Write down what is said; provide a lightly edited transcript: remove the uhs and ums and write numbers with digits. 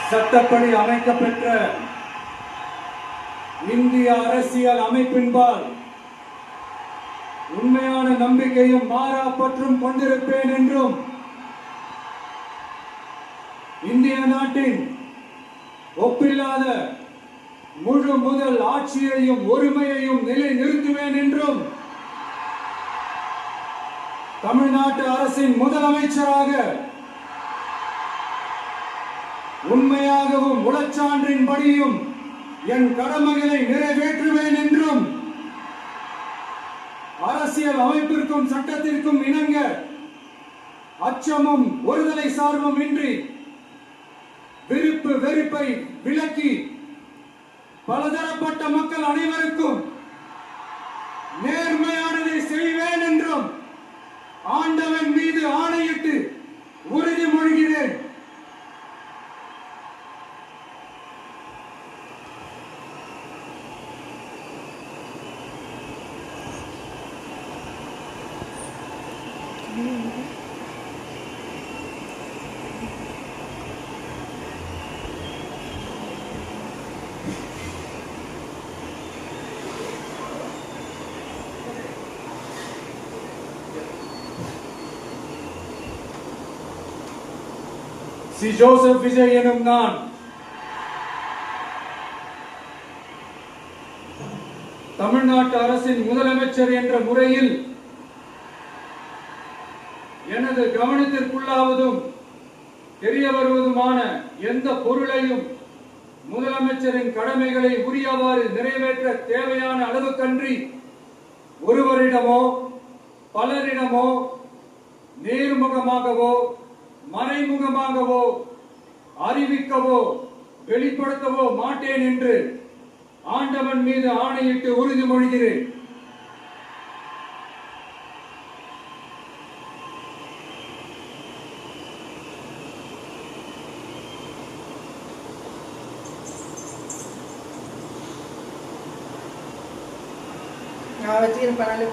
சட்டப்படி அமைக்கப்பெற்ற இந்திய அரசியல் அமைப்பின்பால் உண்மையான நம்பிக்கையும் மாறா பற்றும் கொண்டிருப்பேன் என்றும் இந்திய நாட்டின் ஒப்பில்லாத முழு முதல் ஆட்சியையும் ஒருமையையும் நிலை நிறுத்துவேன் என்றும் தமிழ்நாட்டு அரசின் முதலமைச்சராக உண்மையாகவும் உளச்சான்றின்படியும் என் கடமைகளை நிறைவேற்றுவேன் என்றும் அரசியல் அமைப்பிற்கும் சட்டத்திற்கும் இணங்க அச்சமும் ஒருதலை சார்பும் இன்றி விருப்பு வெறுப்பை விலக்கி பலதரப்பட்ட மக்கள் அனைவருக்கும் நேர்மையானதை செய்வேன் என்றும் ஆண்டவன் மீது ஆணையிட்டு உறுதிமொழிகிறேன். சி. ஜோசப் விஜய் எனும் நான் தமிழ்நாட்டு அரசின் முதலமைச்சர் என்ற முறையில் எனது கவனத்திற்குள்ளாவதும் தெரிய வருவதுமான எந்த பொருளையும் முதலமைச்சரின் கடமைகளை உரியவாறு நிறைவேற்ற தேவையான அளவுக்கன்றி ஒருவரிடமோ பலரிடமோ நேர்முகமாகவோ மறைமுகமாகவோ அறிவிக்கவோ வெளிப்படுத்தவோ மாட்டேன் என்று ஆண்டவன் மீது ஆணையிட்டு உறுதிமொழிகிறேன். வெற்றியின் பணலை